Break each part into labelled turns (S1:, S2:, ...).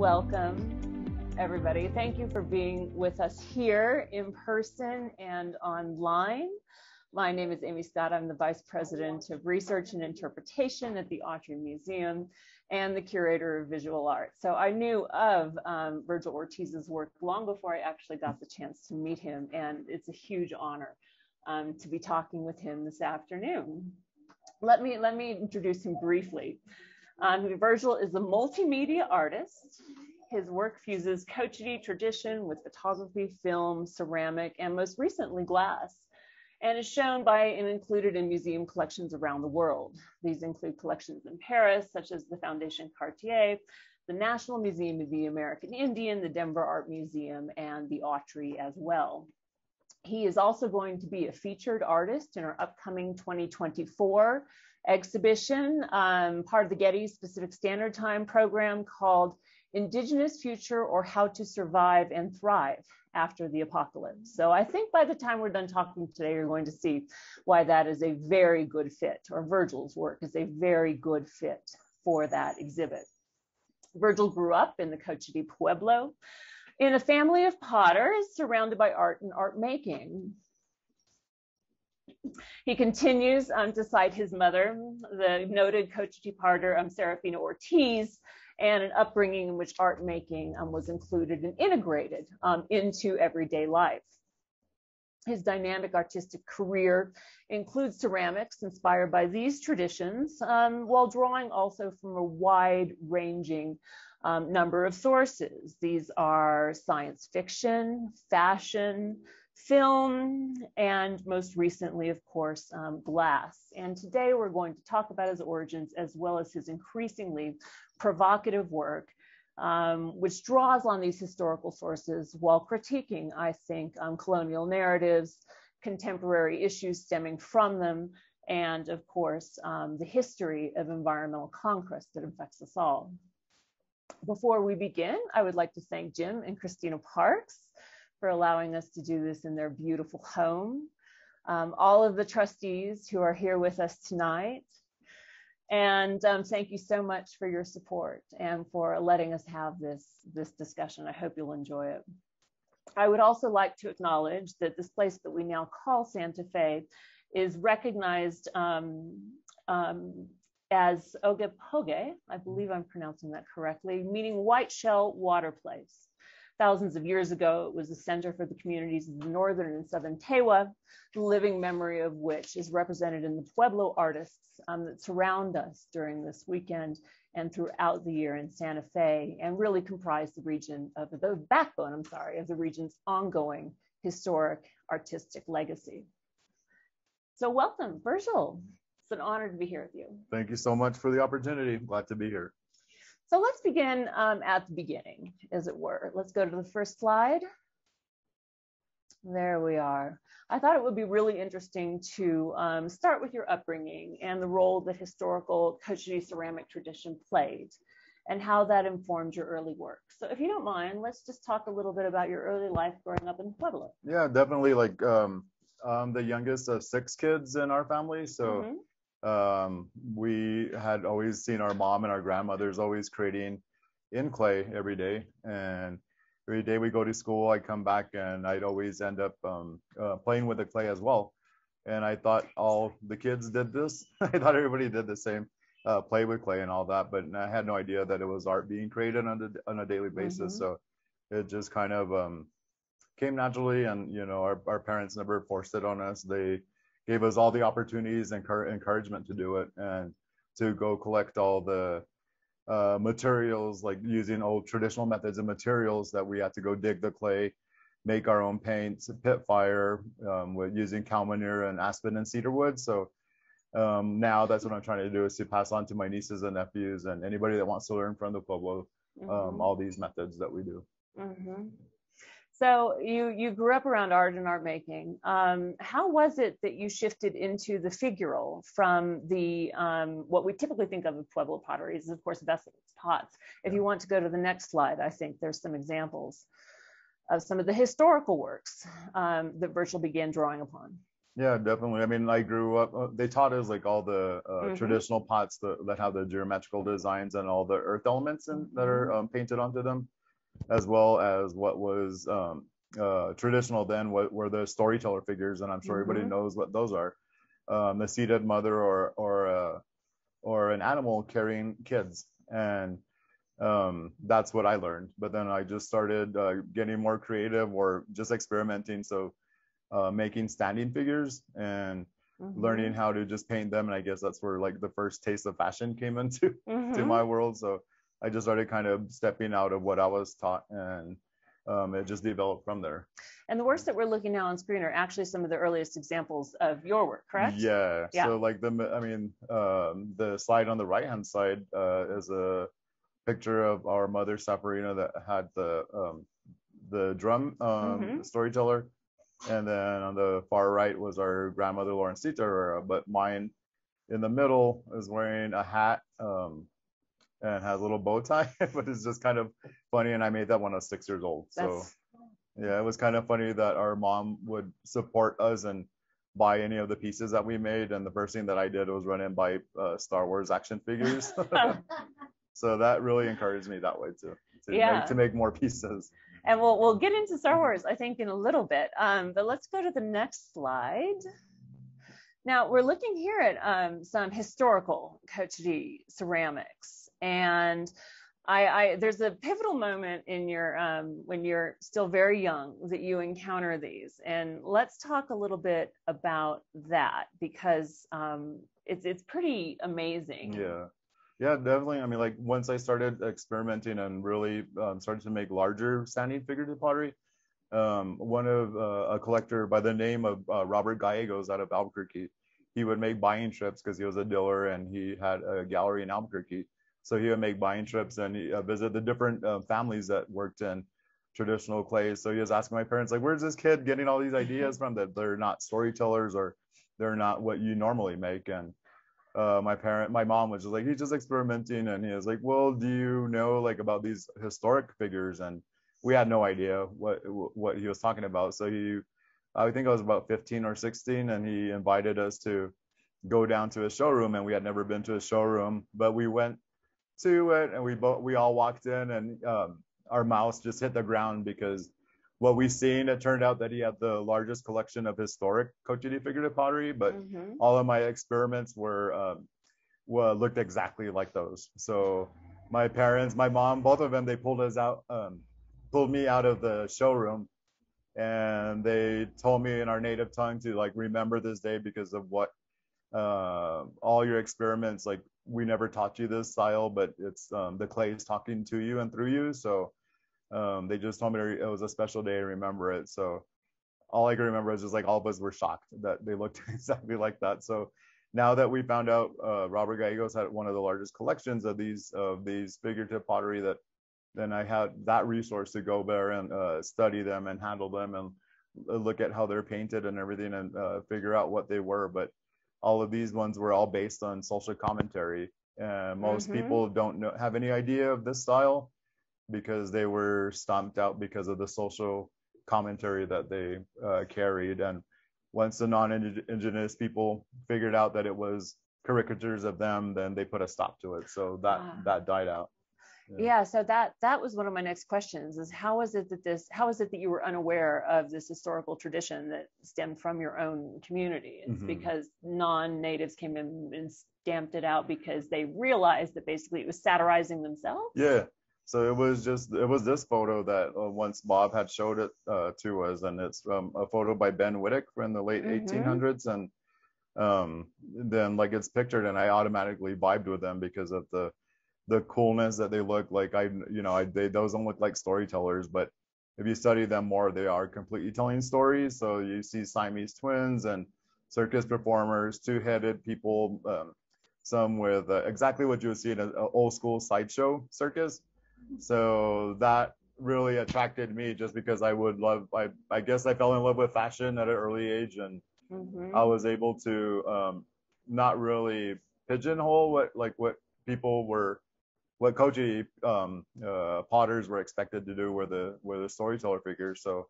S1: Welcome, everybody. Thank you for being with us here in person and online. My name is Amy Scott. I'm the Vice President of Research and Interpretation at the Autry Museum and the Curator of Visual Arts. So I knew of Virgil Ortiz's work long before I actually got the chance to meet him, and it's a huge honor to be talking with him this afternoon. Let me introduce him briefly. Virgil is a multimedia artist. His work fuses Cochiti tradition with photography, film, ceramic, and most recently glass, and is shown by and included in museum collections around the world. These include collections in Paris, such as the Fondation Cartier, the National Museum of the American Indian, the Denver Art Museum, and the Autry as well. He is also going to be a featured artist in our upcoming 2024 exhibition, part of the Getty Pacific Standard Time program called Indigenous Future, or How to Survive and Thrive After the Apocalypse. So I think by the time we're done talking today, you're going to see why that is a very good fit, or Virgil's work is a very good fit for that exhibit. Virgil grew up in the Cochiti Pueblo in a family of potters surrounded by art and art making. He continues to cite his mother, the noted Cochiti potter Serafina Ortiz, and an upbringing in which art making was included and integrated into everyday life. His dynamic artistic career includes ceramics inspired by these traditions, while drawing also from a wide-ranging number of sources. These are science fiction, fashion, film, and most recently, of course, glass. And today we're going to talk about his origins as well as his increasingly provocative work, which draws on these historical sources while critiquing, I think, colonial narratives, contemporary issues stemming from them, and of course, the history of environmental conquest that affects us all. Before we begin, I would like to thank Jim and Christina Parks for allowing us to do this in their beautiful home. All of the trustees who are here with us tonight. And thank you so much for your support and for letting us have this discussion. I hope you'll enjoy it. I would also like to acknowledge that this place that we now call Santa Fe is recognized as Ogepoge, I believe I'm pronouncing that correctly, meaning white shell water place. Thousands of years ago, it was a center for the communities of the northern and southern Tewa, the living memory of which is represented in the Pueblo artists that surround us during this weekend and throughout the year in Santa Fe, and really comprise the region of the backbone, of the region's ongoing historic artistic legacy. So welcome, Virgil. It's an honor to be here with you.
S2: Thank you so much for the opportunity. Glad to be here.
S1: So let's begin at the beginning, as it were. Let's go to the first slide. There we are. I thought it would be really interesting to start with your upbringing and the role that historical Cochiti ceramic tradition played and how that informed your early work. So if you don't mind, let's just talk a little bit about your early life growing up in Pueblo.
S2: Yeah, definitely. Like I'm the youngest of 6 kids in our family. So we had always seen our mom and our grandmothers always creating in clay every day. And every day we go to school, I come back and I'd always end up playing with the clay as well. And I thought all the kids did this. I thought everybody did the same, play with clay and all that. But I had no idea that it was art being created on a daily basis. So it just kind of came naturally. And, you know, our parents never forced it on us. They gave us all the opportunities and encouragement to do it and to go collect all the materials, like using old traditional methods and materials that we had to go dig the clay, make our own paints, pit fire with using cow manure and aspen and cedar wood. So now that's what I'm trying to do, is to pass on to my nieces and nephews and anybody that wants to learn from the Pueblo all these methods that we do.
S1: So you grew up around art and art making. How was it that you shifted into the figural from the what we typically think of as Pueblo pottery is, of course, vessels, pots. If you want to go to the next slide, I think there's some examples of some of the historical works that Virgil began drawing upon.
S2: Yeah, definitely. I mean, I grew up, they taught us like all the
S1: Mm-hmm.
S2: traditional pots that have the geometrical designs and all the earth elements that are painted onto them, as well as what was traditional then, what were the storyteller figures, and I'm sure everybody
S1: Mm-hmm.
S2: knows what those are. The seated mother or an animal carrying kids, and that's what I learned. But then I just started getting more creative or just experimenting. So making standing figures and learning
S1: Mm-hmm.
S2: how to just paint them. And I guess that's where like the first taste of fashion came into to
S1: Mm-hmm.
S2: my world. So I just started kind of stepping out of what I was taught, and it just developed from there.
S1: And the works that we're looking now on screen are actually some of the earliest examples of your work, correct?
S2: Yeah.
S1: Yeah.
S2: So like the slide on the right hand side is a picture of our mother Safarina that had the drum
S1: Mm-hmm.
S2: storyteller. And then on the far right was our grandmother Lawrencita, but mine in the middle is wearing a hat and has a little bow tie, but it's just kind of funny. And I made that when I was 6 years old. So
S1: That's
S2: yeah, it was kind of funny that our mom would support us and buy any of the pieces that we made. And the first thing that I did was run and buy Star Wars action figures. So that really encouraged me that way too,
S1: yeah.
S2: to make more pieces.
S1: And we'll get into Star Wars, I think, in a little bit. But let's go to the next slide. Now we're looking here at some historical coterie ceramics, and there's a pivotal moment in your when you're still very young that you encounter these, and let's talk a little bit about that because it's pretty amazing.
S2: Yeah. Yeah, definitely. I mean, like once I started experimenting and really started to make larger standing figurative pottery, one of a collector by the name of Robert Gallegos out of Albuquerque, he would make buying trips because he was a dealer and he had a gallery in Albuquerque. So he would make buying trips and he, visit the different families that worked in traditional clay. So he was asking my parents, like, where's this kid getting all these ideas from that they're not storytellers or they're not what you normally make? And my mom was just like, he's just experimenting, and he was like, well, do you know like about these historic figures? And we had no idea what he was talking about. So I think I was about 15 or 16, and he invited us to go down to a showroom, and we had never been to a showroom, but we went to it, and we all walked in, and our mouths just hit the ground because what we seen, it turned out that he had the largest collection of historic cochiti figurative pottery, but all of my experiments looked exactly like those. So my parents, my mom, both of them, they pulled me out of the showroom, and they told me in our native tongue to like remember this day because of what all your experiments, like we never taught you this style, but it's the clay is talking to you and through you. So they just told me it was a special day, remember it. So all I can remember is just like all of us were shocked that they looked exactly like that. So now that we found out Robert Gallegos had one of the largest collections of these figurative pottery, that then I had that resource to go there and study them and handle them and look at how they're painted and everything and figure out what they were. But all of these ones were all based on social commentary. Most people don't have any idea of this style because they were stomped out because of the social commentary that they carried. And once the non-indigenous people figured out that it was caricatures of them, then they put a stop to it. So that died out.
S1: Yeah, so that was one of my next questions is how is it that you were unaware of this historical tradition that stemmed from your own community? It's because non-natives came in and stamped it out because they realized that basically it was satirizing themselves.
S2: Yeah. So it was this photo that once Bob had showed it to us, and it's a photo by Ben Wittick from the late 1800s, and then like it's pictured, and I automatically vibed with them because of the coolness that they look like. Those don't look like storytellers, but if you study them more, they are completely telling stories. So you see Siamese twins and circus performers, two-headed people, some with exactly what you would see in an old school sideshow circus. So that really attracted me just because I guess I fell in love with fashion at an early age, and I was able to not really pigeonhole what people were, what Koji potters were expected to do, were the storyteller figures. So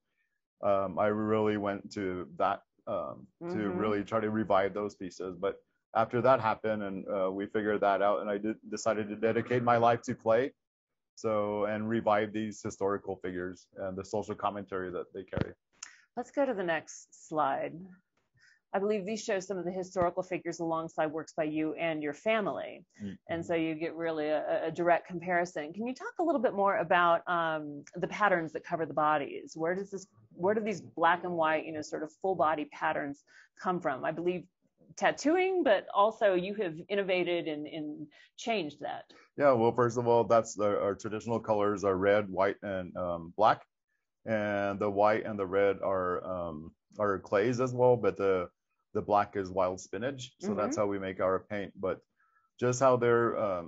S2: I really went to that to really try to revive those pieces. But after that happened and we figured that out, and I decided to dedicate my life to clay, and revive these historical figures and the social commentary that they carry.
S1: Let's go to the next slide. I believe these show some of the historical figures alongside works by you and your family. And so you get really a direct comparison. Can you talk a little bit more about the patterns that cover the bodies? Where do these black and white, sort of full body patterns come from? I believe tattooing, but also you have innovated and changed that.
S2: Yeah, well, first of all, that's our traditional colors are red, white, and black. And the white and the red are clays as well, but the black is wild spinach. So that's how we make our paint. But just how they're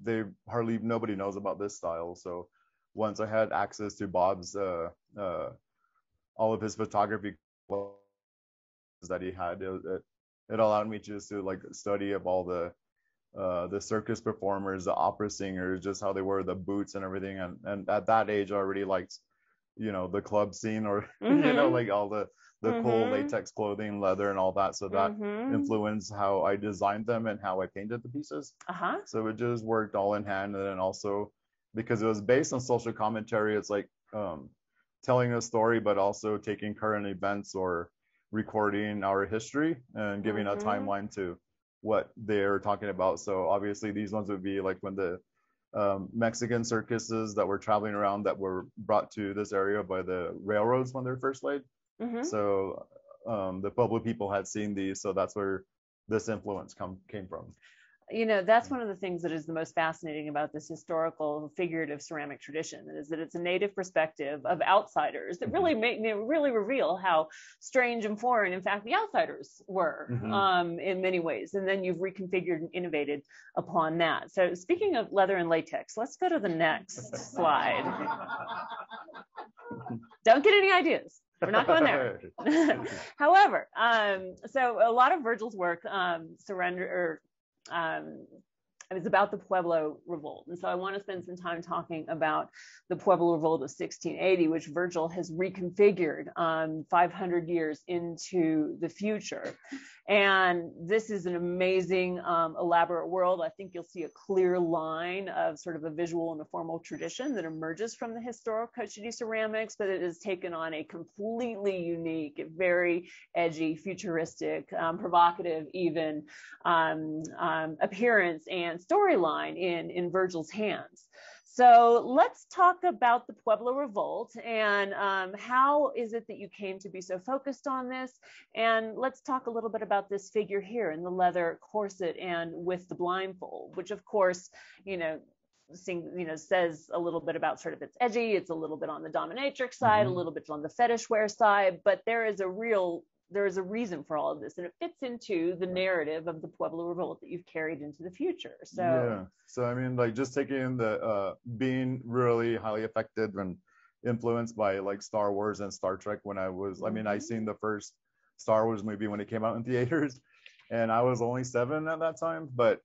S2: they hardly nobody knows about this style. So once I had access to Bob's all of his photography that he had, it allowed me just to like study of all the circus performers, the opera singers, just how they wear the boots and everything. And at that age, I already liked, the club scene or, like all the cool latex clothing, leather and all that. So that influenced how I designed them and how I painted the pieces. So it just worked all in hand. And then also because it was based on social commentary, it's like telling a story, but also taking current events or recording our history and giving a timeline to what they're talking about. So obviously these ones would be like when the Mexican circuses that were traveling around that were brought to this area by the railroads when they were first laid. So the Pueblo people had seen these, so that's where this influence came from.
S1: That's one of the things that is the most fascinating about this historical figurative ceramic tradition, is that it's a native perspective of outsiders that really really reveal how strange and foreign, in fact, the outsiders were in many ways. And then you've reconfigured and innovated upon that. So speaking of leather and latex, let's go to the next slide. Don't get any ideas. We're not going there. However, so a lot of Virgil's work it's about the Pueblo Revolt. And so I want to spend some time talking about the Pueblo Revolt of 1680, which Virgil has reconfigured 500 years into the future. And this is an amazing, elaborate world. I think you'll see a clear line of sort of a visual and a formal tradition that emerges from the historical Cochiti ceramics, but it has taken on a completely unique, very edgy, futuristic, provocative even appearance and storyline in Virgil's hands. So let's talk about the Pueblo Revolt and how is it that you came to be so focused on this? And let's talk a little bit about this figure here in the leather corset and with the blindfold, which of course, says a little bit about sort of it's edgy, it's a little bit on the dominatrix side, a little bit on the fetish wear side, but there is a reason for all of this, and it fits into the narrative of the Pueblo Revolt that you've carried into the future.
S2: So I mean, like just taking the being really highly affected and influenced by like Star Wars and Star Trek when I was, I mean, I seen the first Star Wars movie when it came out in theaters, and I was only 7 at that time, but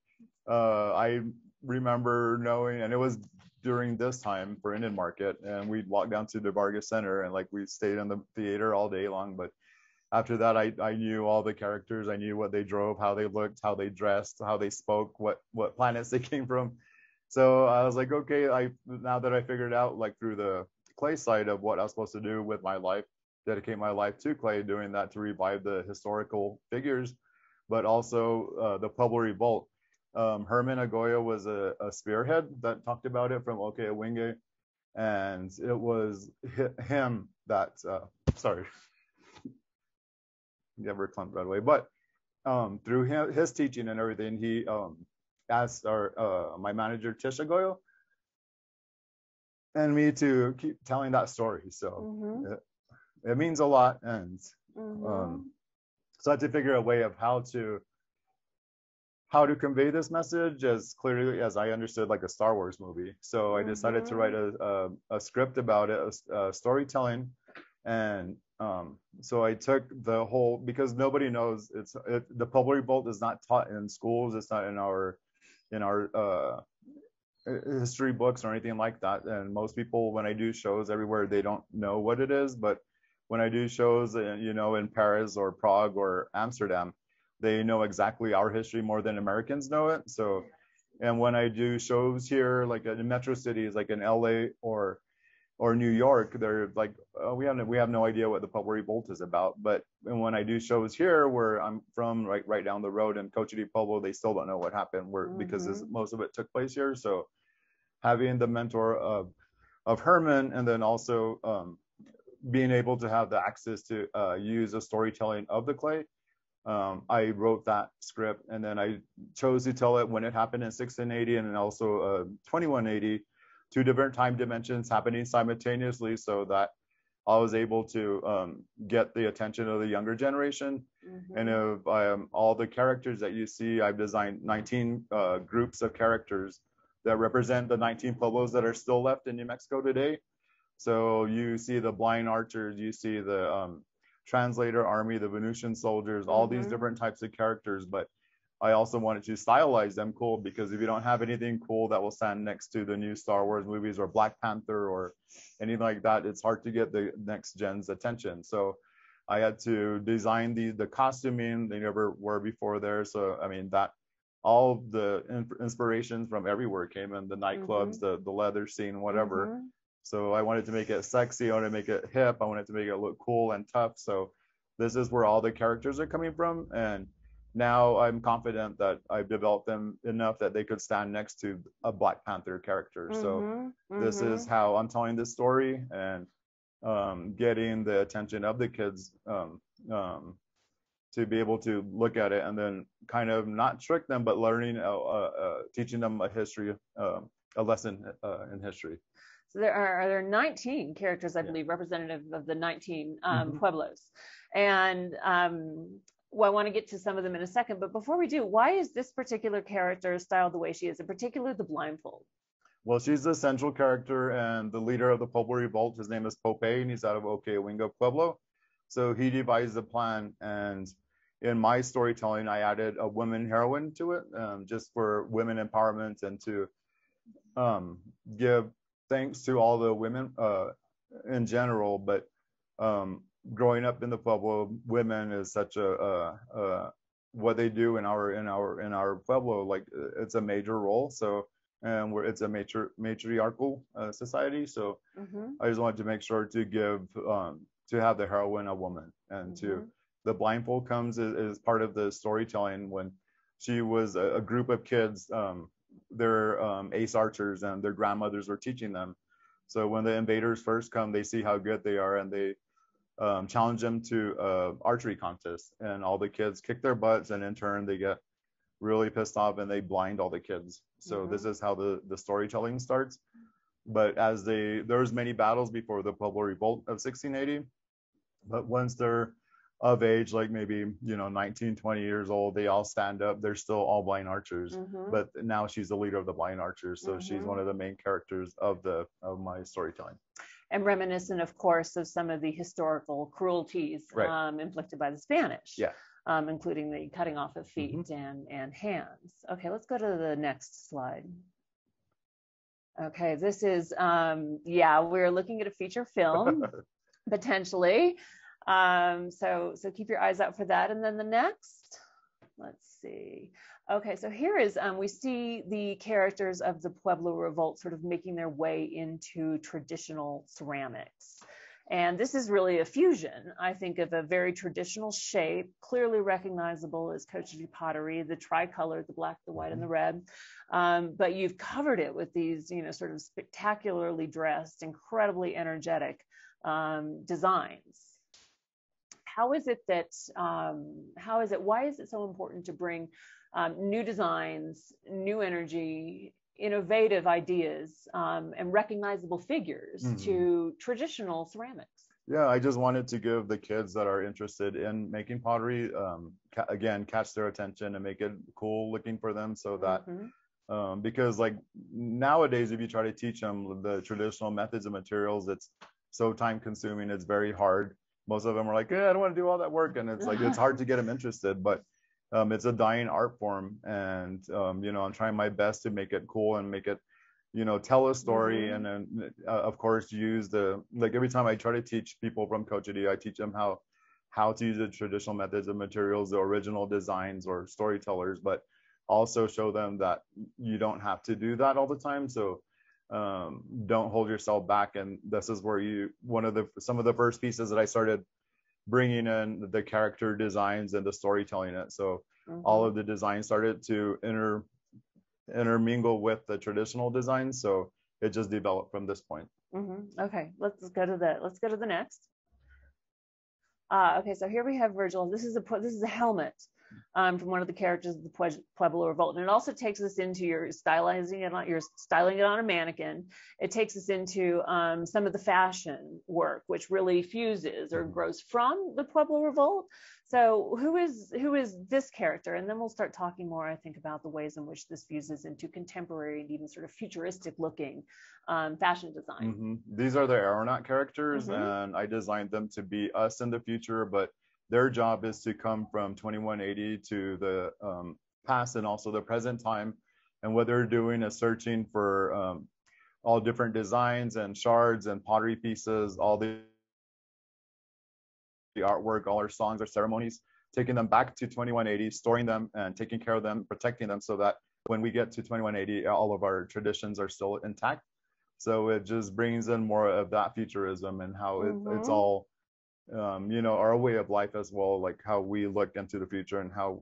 S2: I remember knowing, and it was during this time for Indian Market, and we'd walk down to the Vargas Center and like we stayed in the theater all day long. But after that, I knew all the characters. I knew what they drove, how they looked, how they dressed, how they spoke, what planets they came from. So I was like, okay, now that I figured out like through the clay side of what I was supposed to do with my life, dedicate my life to clay, doing that to revive the historical figures, but also the Pueblo Revolt. Herman Agoya was a spearhead that talked about it from Okewinge, and it was him that, sorry. Never clumped right away, but through his teaching and everything, he asked my manager Tisha Goyo and me to keep telling that story. So it means a lot, and so I had to figure a way of how to convey this message as clearly as I understood like a Star Wars movie. So I decided to write a script about it, storytelling, and so I took the whole, because nobody knows, the Pueblo Revolt is not taught in schools, it's not in our history books or anything like that, and most people when I do shows everywhere, they don't know what it is. But when I do shows, you know, in Paris or Prague or Amsterdam, they know exactly our history more than Americans know it. So, and when I do shows here, like in metro cities, like in LA or New York, they're like, oh, we have no idea what the Pueblo Revolt is about. But when I do shows here, where I'm from, right down the road in Coche de Pueblo, they still don't know what happened, because most of it took place here. So having the mentor of Herman, and then also being able to have the access to use a storytelling of the clay. I wrote that script, and then I chose to tell it when it happened in 1680 and also 2180, two different time dimensions happening simultaneously, so that I was able to get the attention of the younger generation. And of all the characters that you see, I've designed 19 groups of characters that represent the 19 pueblos that are still left in New Mexico today. So you see the blind archers, you see the Translator Army, the Venusian soldiers, all these different types of characters. But I also wanted to stylize them cool, because if you don't have anything cool that will stand next to the new Star Wars movies or Black Panther or anything like that, it's hard to get the next gen's attention. So I had to design the costuming. They never were before there. So I mean, that all the inspirations from everywhere came in, the nightclubs, the leather scene, whatever. So I wanted to make it sexy. I wanted to make it hip. I wanted to make it look cool and tough. So this is where all the characters are coming from. And now I'm confident that I've developed them enough that they could stand next to a Black Panther character. So this is how I'm telling this story, and getting the attention of the kids to be able to look at it, and then kind of not trick them, but learning, teaching them a lesson in history.
S1: So there are 19 characters, I believe, representative of the 19 pueblos. And well, I want to get to some of them in a second, but before we do, why is this particular character styled the way she is, in particular the blindfold?
S2: Well, she's the central character and the leader of the Pueblo Revolt. His name is Pope, and he's out of Okeowingo, Pueblo. So he devised a plan, and in my storytelling, I added a woman heroine to it, just for women empowerment, and to give thanks to all the women in general. But growing up in the Pueblo, women is such what they do in our Pueblo, like it's a major role. So it's a matriarchal society. So I just wanted to make sure to give to have the heroine a woman, and to the blindfold comes as part of the storytelling. When she was a group of kids, they're ace archers, and their grandmothers were teaching them. So when the invaders first come, they see how good they are, and they challenge them to archery contest, and all the kids kick their butts, and in turn they get really pissed off and they blind all the kids. So this is how the storytelling starts. But there's many battles before the Pueblo Revolt of 1680, but once they're of age, like maybe 19, 20 years old, they all stand up. They're still all blind archers, but now she's the leader of the blind archers, so she's one of the main characters of my storytelling.
S1: And reminiscent, of course, of some of the historical cruelties inflicted by the Spanish, including the cutting off of feet and hands. Okay, let's go to the next slide. Okay, this is, we're looking at a feature film, potentially. So keep your eyes out for that. And then the next, let's see. Okay, so here is, we see the characters of the Pueblo Revolt sort of making their way into traditional ceramics. And this is really a fusion, I think, of a very traditional shape, clearly recognizable as Cochiti pottery, the tricolor, the black, the white, and the red. But you've covered it with these, sort of spectacularly dressed, incredibly energetic designs. Why is it so important to bring new designs, new energy, innovative ideas, and recognizable figures to traditional ceramics?
S2: Yeah, I just wanted to give the kids that are interested in making pottery, again, catch their attention and make it cool looking for them, so that because like nowadays, if you try to teach them the traditional methods and materials, it's so time consuming, it's very hard. Most of them are like, I don't want to do all that work, and it's like it's hard to get them interested. But it's a dying art form, and I'm trying my best to make it cool and make it you know, tell a story, and then of course use the, like every time I try to teach people from Coachity, I teach them how to use the traditional methods and materials, the original designs or storytellers, but also show them that you don't have to do that all the time. So don't hold yourself back. And this is where some of the first pieces that I started bringing in the character designs and the storytelling it. So all of the designs started to intermingle with the traditional designs. So it just developed from this point.
S1: Okay, let's go to the next. Okay, so here we have Virgil. This is a helmet from one of the characters of the Pueblo Revolt, and it also takes us into your styling it on a mannequin. It takes us into some of the fashion work, which really fuses or grows from the Pueblo Revolt. So who is this character? And then we'll start talking more, I think, about the ways in which this fuses into contemporary and even sort of futuristic looking fashion design.
S2: These are the Aeronaut characters, and I designed them to be us in the future, but their job is to come from 2180 to the past and also the present time. And what they're doing is searching for all different designs and shards and pottery pieces, all the artwork, all our songs, our ceremonies, taking them back to 2180, storing them and taking care of them, protecting them, so that when we get to 2180, all of our traditions are still intact. So it just brings in more of that futurism and how it's all, you know, our way of life as well, like how we look into the future and how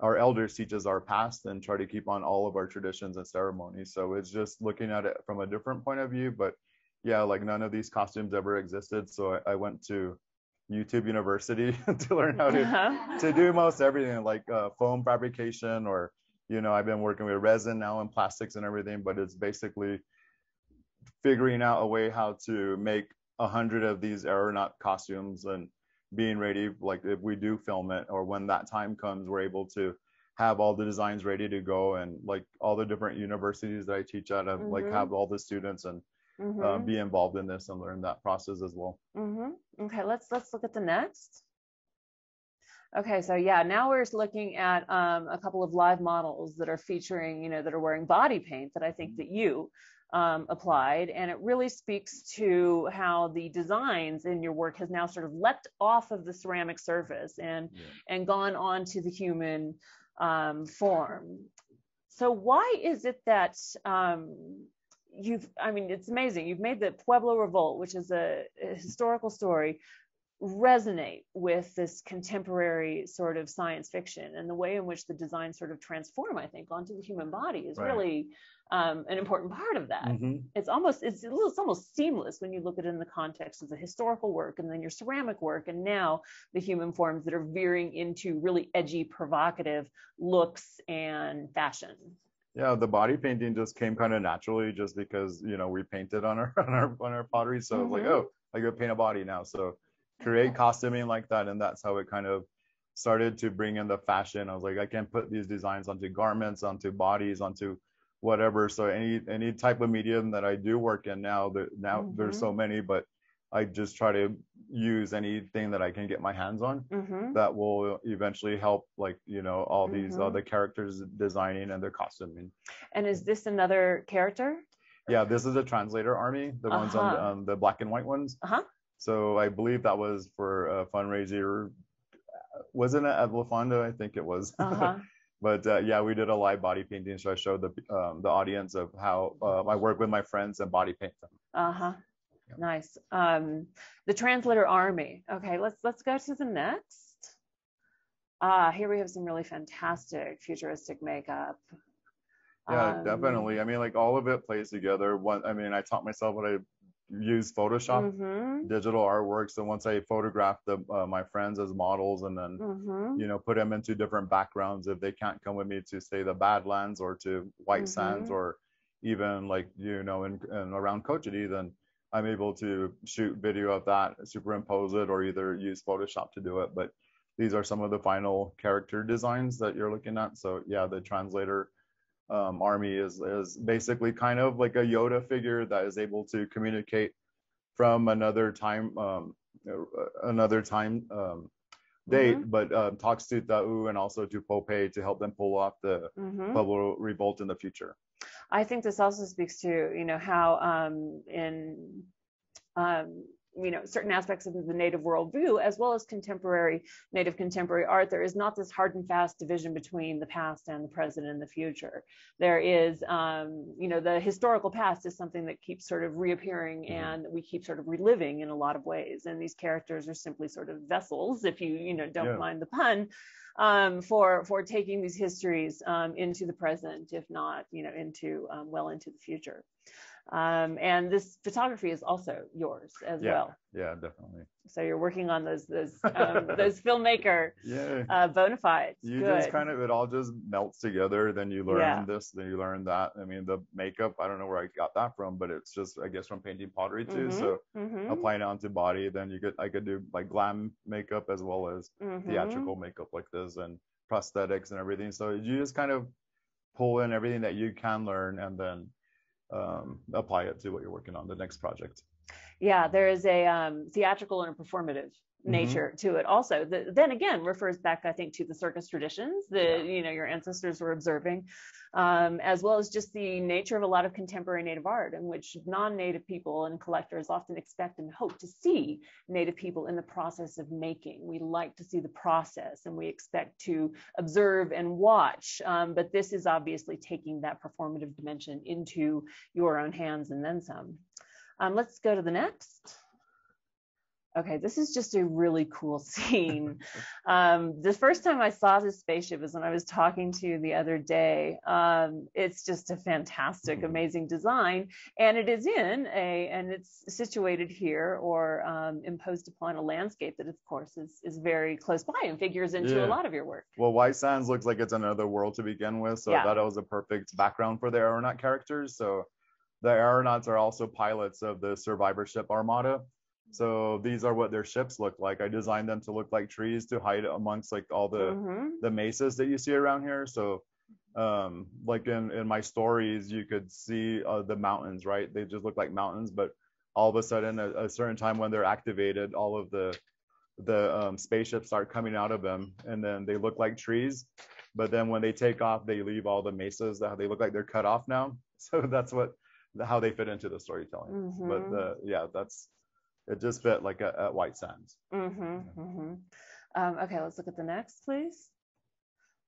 S2: our elders teach us our past and try to keep on all of our traditions and ceremonies. So it's just looking at it from a different point of view. But yeah, like none of these costumes ever existed. So I went to YouTube University to learn how to do most everything, like foam fabrication, or, you know, I've been working with resin now and plastics and everything, but it's basically figuring out a way how to make 100 of these aeronaut costumes and being ready, like if we do film it or when that time comes, we're able to have all the designs ready to go, and like all the different universities that I teach at, like have all the students and be involved in this and learn that process as well.
S1: Okay, let's look at the next. Okay, so yeah, now we're looking at a couple of live models that are featuring, you know, that are wearing body paint that I think that you applied, and it really speaks to how the designs in your work has now sort of leapt off of the ceramic surface and gone on to the human form. So why is it that I mean, it's amazing. You've made the Pueblo Revolt, which is a historical story, resonate with this contemporary sort of science fiction, and the way in which the designs sort of transform, I think, onto the human body is really an important part of that. It's almost seamless when you look at it in the context of the historical work and then your ceramic work, and now the human forms that are veering into really edgy, provocative looks and fashion.
S2: Yeah, the body painting just came kind of naturally, just because, you know, we painted on our pottery. So I was like, oh, I go paint a body now. So create costuming like that, and that's how it kind of started to bring in the fashion. I was like, I can put these designs onto garments, onto bodies, onto whatever. So any type of medium that I do work in now, there's so many, but I just try to use anything that I can get my hands on that will eventually help, like, you know, all these other characters designing and their costuming.
S1: And is this another character?
S2: Yeah, this is a Translator Army, the ones on the black and white ones. So I believe that was for a fundraiser. Wasn't it at La Fonda? I think it was. But yeah, we did a live body painting, so I showed the audience of how I work with my friends and body paint them.
S1: Nice. The Translator Army. Okay, let's go to the next. Here we have some really fantastic futuristic makeup.
S2: Yeah, definitely. I mean, like all of it plays together. I mean, I taught myself what I use Photoshop, digital artwork. So once I photographed my friends as models, and then you know, put them into different backgrounds if they can't come with me to, say, the Badlands or to White Sands, or even like, you know, in around Coachity, then I'm able to shoot video of that, superimpose it, or either use Photoshop to do it. But these are some of the final character designs that you're looking at. So yeah, the Translator Army is basically kind of like a Yoda figure that is able to communicate from another time date, but talks to Ta'u and also to Pope to help them pull off the Pueblo revolt in the future.
S1: I think this also speaks to, you know, how in you know, certain aspects of the Native worldview, as well as contemporary Native contemporary art, there is not this hard and fast division between the past and the present and the future. There is, you know, the historical past is something that keeps sort of reappearing and we keep sort of reliving in a lot of ways. And these characters are simply sort of vessels, if you know, don't mind the pun, for taking these histories into the present, if not, you know, into well into the future. And this photography is also yours as well.
S2: Yeah, definitely.
S1: So you're working on those filmmaker bona fides.
S2: You just kind of, it all just melts together. Then you learn this, then you learn that. I mean, the makeup, I don't know where I got that from, but it's just, I guess, from painting pottery too. So applying it onto body, then I could do like glam makeup as well as theatrical makeup like this and prosthetics and everything. So you just kind of pull in everything that you can learn and then apply it to what you're working on, the next project.
S1: Yeah, there is a theatrical and a performative nature to it also. Then again, refers back, I think, to the circus traditions that you know your ancestors were observing, as well as just the nature of a lot of contemporary Native art, in which non-Native people and collectors often expect and hope to see Native people in the process of making. We like to see the process, and we expect to observe and watch. But this is obviously taking that performative dimension into your own hands and then some. Let's go to the next. Okay, this is just a really cool scene. The first time I saw this spaceship is when I was talking to you the other day. It's just a fantastic, amazing design. And it is and it's situated here or imposed upon a landscape that, of course, is very close by and figures into a lot of your work.
S2: Well, White Sands looks like it's another world to begin with. So that was a perfect background for the Aeronaut characters. So the Aeronauts are also pilots of the survivor ship Armada. So these are what their ships look like. I designed them to look like trees to hide amongst like all the mesas that you see around here. So like in my stories, you could see the mountains, right? They just look like mountains, but all of a sudden, a certain time when they're activated, all of the spaceships start coming out of them, and then they look like trees. But then when they take off, they leave all the mesas that they look like they're cut off now. So that's how they fit into the storytelling. But it just fit like at White Sands.
S1: Okay, let's look at the next, please.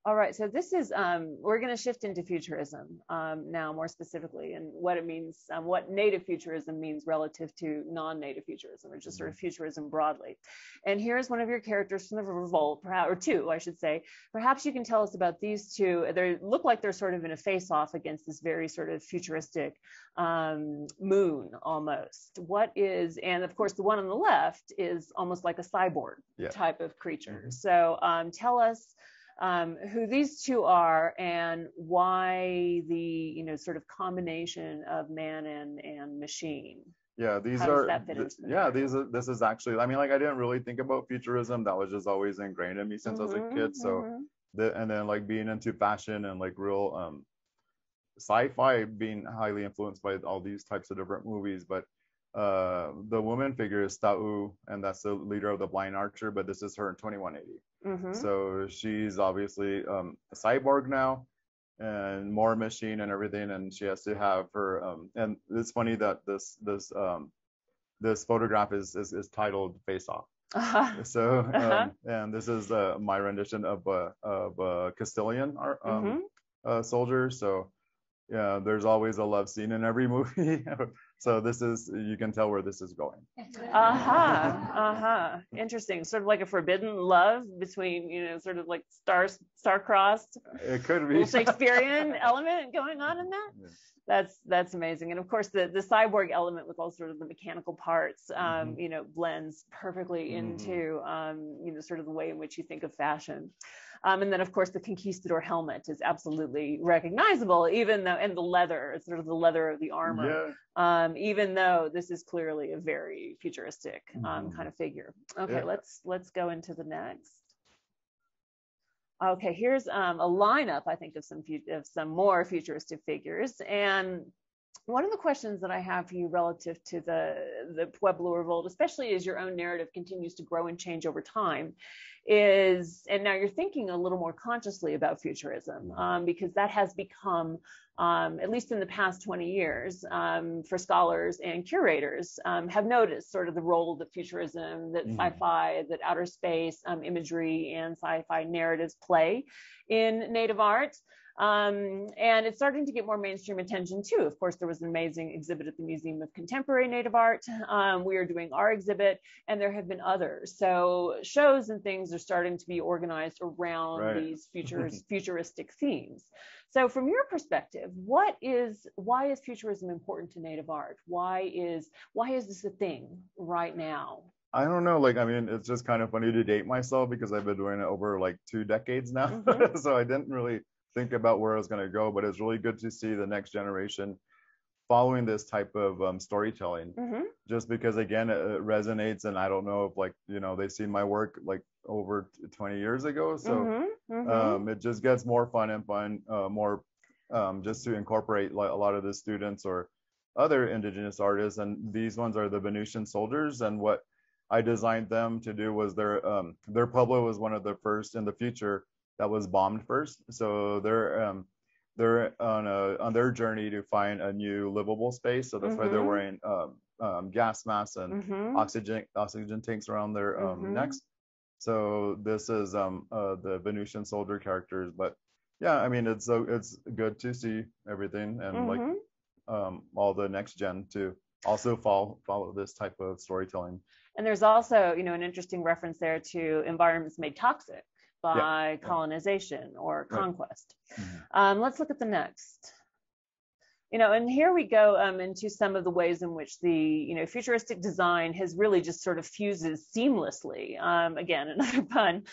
S1: All right, so this is, we're going to shift into futurism now more specifically, and what it means, what Native futurism means relative to non-Native futurism, or just sort of futurism broadly. And here's one of your characters from the revolt, or two, I should say. Perhaps you can tell us about these two. They look like they're sort of in a face-off against this very sort of futuristic moon almost. What is, and of course the one on the left is almost like a cyborg type of creature. So tell us who these two are and why the, you know, sort of combination of man and machine.
S2: Yeah, these this is actually, I mean, like I didn't really think about futurism. That was just always ingrained in me since I was a kid. So and then like being into fashion and like real sci-fi, being highly influenced by all these types of different movies. But the woman figure is Ta'u, and that's the leader of the Blind Archer, but this is her in 2180. So she's obviously a cyborg now and more machine and everything, and she has to have her and it's funny that this photograph is titled Face Off. So and this is my rendition of a Castilian soldier. So yeah, there's always a love scene in every movie. So this is, you can tell where this is going.
S1: Interesting. Sort of like a forbidden love between, you know, sort of like star-crossed.
S2: It could be.
S1: Shakespearean element going on in that. Yeah. That's amazing. And of course the cyborg element with all sort of the mechanical parts, you know, blends perfectly into, you know, sort of the way in which you think of fashion. And then of course the conquistador helmet is absolutely recognizable, even though, and the leather, it's sort of the leather of the armor, even though this is clearly a very futuristic kind of figure. Okay, let's go into the next. Okay, here's a lineup, I think, of some more futuristic figures. And One of the questions that I have for you relative to the Pueblo Revolt, especially as your own narrative continues to grow and change over time, is, and now you're thinking a little more consciously about futurism, because that has become, at least in the past 20 years, for scholars and curators, have noticed sort of the role that futurism, that sci-fi, that outer space imagery and sci-fi narratives play in Native art. And it's starting to get more mainstream attention too. Of course, there was an amazing exhibit at the Museum of Contemporary Native Art. We are doing our exhibit, and there have been others. So shows and things are starting to be organized around these futuristic themes. So from your perspective, why is futurism important to Native art? Why is this a thing right now?
S2: I don't know, like, I mean, it's just kind of funny to date myself because I've been doing it over like 2 decades now. So I didn't really think about where I was going to go, but it's really good to see the next generation following this type of storytelling, just because, again, it resonates. And I don't know if, like, you know, they see my work like over 20 years ago. So it just gets more fun and more just to incorporate like a lot of the students or other Indigenous artists. And these ones are the Venusian soldiers. And what I designed them to do was their Pueblo was one of the first in the future that was bombed first. So they're on their journey to find a new livable space. So that's why they're wearing gas masks and oxygen tanks around their necks. So this is the Venusian soldier characters. But yeah, I mean, it's good to see everything and like all the next gen to also follow this type of storytelling.
S1: And there's also, you know, an interesting reference there to environments made toxic by colonization or conquest. Let's look at the next. You know, and here we go into some of the ways in which the, you know, futuristic design has really just sort of fuses seamlessly, again, another pun,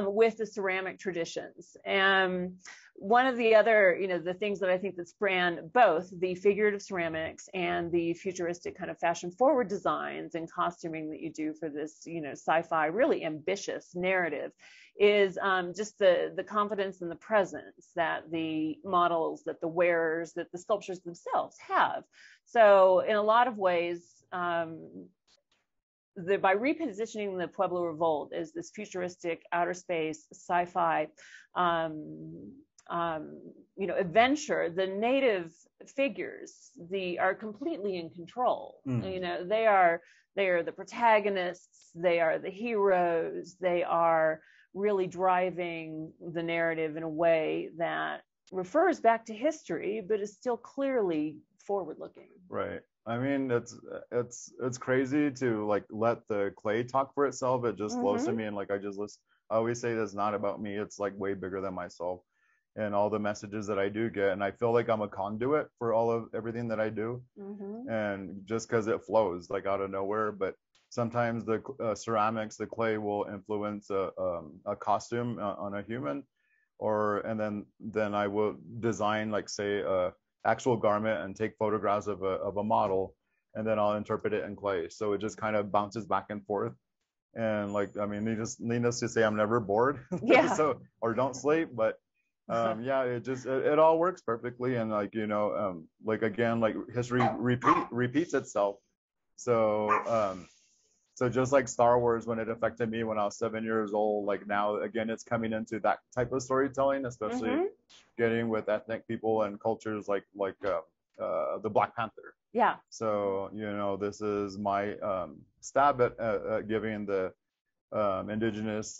S1: with the ceramic traditions. And one of the other, you know, the things that I think that span both the figurative ceramics and the futuristic kind of fashion forward designs and costuming that you do for this, you know, sci-fi, really ambitious narrative is just the confidence and the presence that the models, that the wearers, that the sculptures themselves have. So in a lot of ways, by repositioning the Pueblo Revolt as this futuristic outer space sci-fi you know, adventure, the native figures are completely in control. You know, they are the protagonists, they are the heroes, they are really driving the narrative in a way that refers back to history, but is still clearly forward-looking.
S2: Right. I mean, it's crazy to like let the clay talk for itself. It just flows to me, and like I always say, that's not about me. It's like way bigger than myself and all the messages that I do get, and I feel like I'm a conduit for all of everything that I do, and just because it flows like out of nowhere. But sometimes the ceramics, the clay will influence a costume on a human, and then I will design like say a actual garment and take photographs of a model, and then I'll interpret it in clay. So it just kind of bounces back and forth. And like, I mean, needless to say, I'm never bored. So, or don't sleep, but yeah, it all works perfectly. And like, you know, like again, like history repeats itself. So just like Star Wars, when it affected me when I was 7 years old, like now, again, it's coming into that type of storytelling, especially getting with ethnic people and cultures like the Black Panther.
S1: Yeah.
S2: So, you know, this is my stab at giving the Indigenous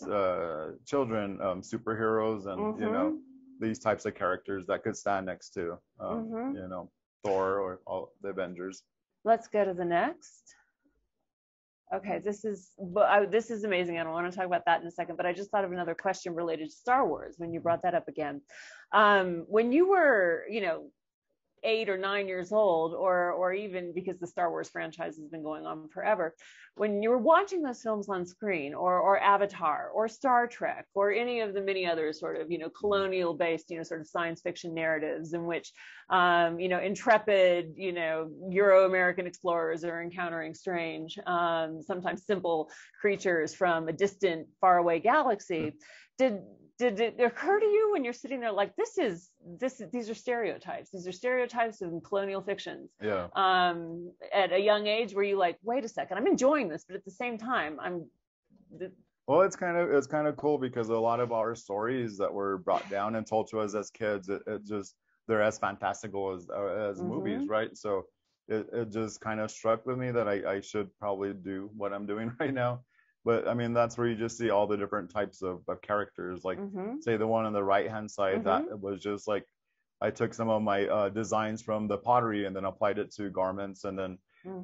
S2: children superheroes and, you know, these types of characters that could stand next to, you know, Thor or all the Avengers.
S1: Let's go to the next. Okay, this is amazing. I don't want to talk about that in a second, but I just thought of another question related to Star Wars when you brought that up again. When you were, you know, 8 or 9 years old, or even because the Star Wars franchise has been going on forever, when you were watching those films on screen, or Avatar, or Star Trek, or any of the many other sort of, you know, colonial-based, you know, sort of science fiction narratives in which, you know, intrepid, you know, Euro-American explorers are encountering strange, sometimes simple creatures from a distant, faraway galaxy, did it occur to you when you're sitting there like, these are stereotypes. These are stereotypes of colonial fictions.
S2: Yeah.
S1: At a young age, were you like, wait a second, I'm enjoying this, but at the same time,
S2: Well, it's kind of cool because a lot of our stories that were brought down and told to us as kids, it just they're as fantastical as movies, right? So it just kind of struck with me that I should probably do what I'm doing right now. But I mean, that's where you just see all the different types of characters. Like, say the one on the right hand side, that was just like I took some of my designs from the pottery and then applied it to garments, and then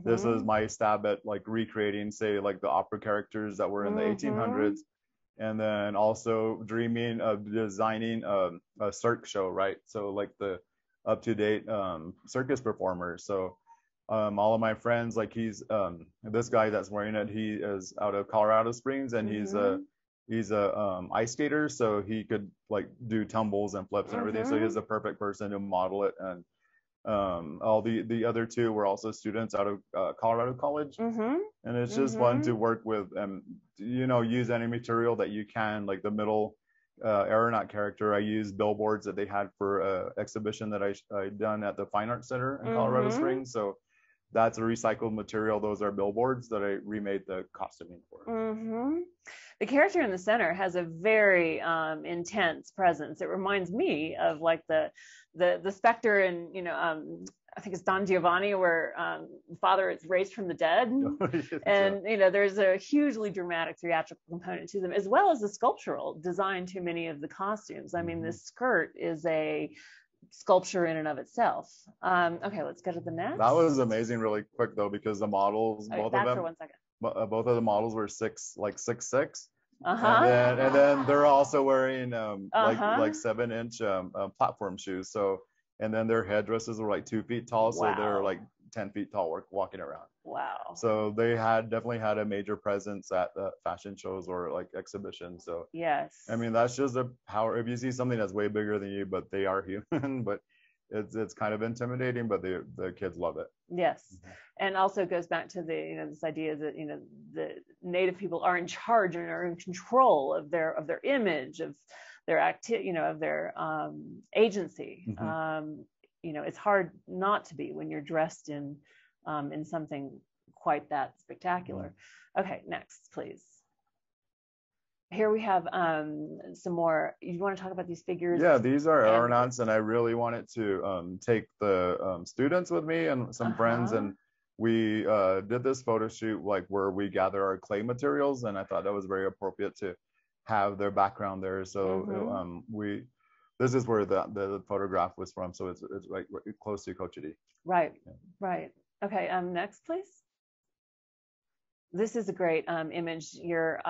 S2: this is my stab at like recreating, say, like the opera characters that were in the 1800s, and then also dreaming of designing a cirque show, right? So like the up-to-date circus performers. So all of my friends, like this guy that's wearing it, he is out of Colorado Springs, and he's a ice skater, so he could like do tumbles and flips and everything. So he's the perfect person to model it. And all the other two were also students out of Colorado College, and it's just fun to work with and use any material that you can. Like the middle Aeronaut character, I used billboards that they had for an exhibition that I done at the Fine Arts Center in Colorado Springs. So that's a recycled material. Those are billboards that I remade the costuming for.
S1: The character in the center has a very intense presence. It reminds me of like the specter in I think it's Don Giovanni, where the father is raised from the dead, and there's a hugely dramatic theatrical component to them, as well as the sculptural design to many of the costumes. I mean, this skirt is a sculpture in and of itself. Okay, let's go to the next.
S2: That was amazing, really quick though, because the models, both of them,
S1: for 1 second.
S2: Both of the models were 6'6", and then they're also wearing like 7-inch platform shoes. So, and then their headdresses were like 2 feet tall, so they're like 10 feet tall walking around.
S1: Wow.
S2: So they definitely had a major presence at the fashion shows or like exhibitions. So
S1: yes,
S2: I mean, that's just a power. If you see something that's way bigger than you, but they are human, but it's kind of intimidating, but the kids love it.
S1: Yes. And also goes back to the this idea that the Native people are in charge and are in control of their image, of their of their agency. It's hard not to be when you're dressed in something quite that spectacular. Okay, next, please. Here we have some more. You want to talk about these figures?
S2: Yeah, these are aeronauts, and I really wanted to take the students with me and some friends, and we did this photo shoot like where we gather our clay materials, and I thought that was very appropriate to have their background there. So this is where the photograph was from. So it's right close to Cochiti.
S1: Right, right. Okay, next, please. This is a great image. Your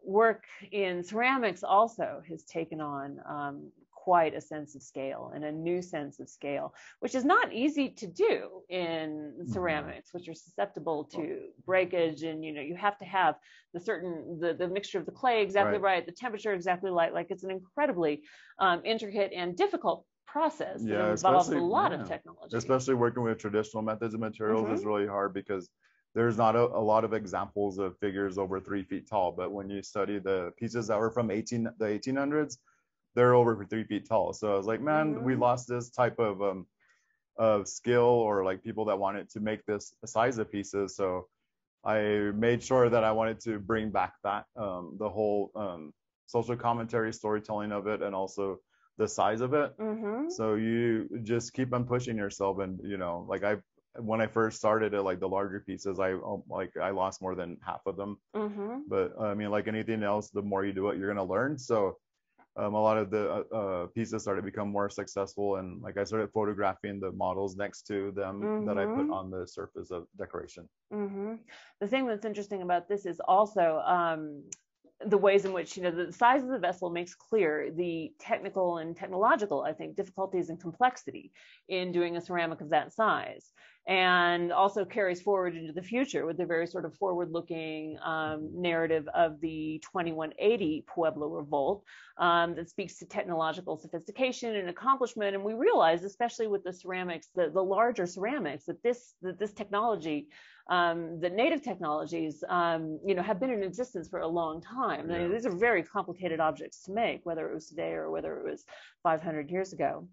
S1: work in ceramics also has taken on quite a sense of scale and a new sense of scale, which is not easy to do in ceramics, which are susceptible to breakage, and you have to have the mixture of the clay exactly right, the temperature exactly right. Like it's an incredibly intricate and difficult process that involves a lot of technology.
S2: Especially working with traditional methods of materials is really hard because there's not a lot of examples of figures over 3 feet tall, but when you study the pieces that were from the 1800s, they're over 3 feet tall. So I was like, man, we lost this type of skill, or like people that wanted to make this size of pieces. So I made sure that I wanted to bring back that the whole social commentary storytelling of it, and also the size of it. So you just keep on pushing yourself, and like when I first started it, like the larger pieces, I lost more than half of them. But I mean, like anything else, the more you do it, you're gonna learn. So a lot of the pieces started to become more successful, and like I started photographing the models next to them that I put on the surface of decoration.
S1: The thing that's interesting about this is also the ways in which the size of the vessel makes clear the technical and technological, I think, difficulties and complexity in doing a ceramic of that size, and also carries forward into the future with the very sort of forward-looking narrative of the 2180 Pueblo Revolt that speaks to technological sophistication and accomplishment. And we realize, especially with the ceramics, the larger ceramics, that this technology the native technologies, have been in existence for a long time.
S2: Yeah.
S1: These are very complicated objects to make, whether it was today or whether it was 500 years ago.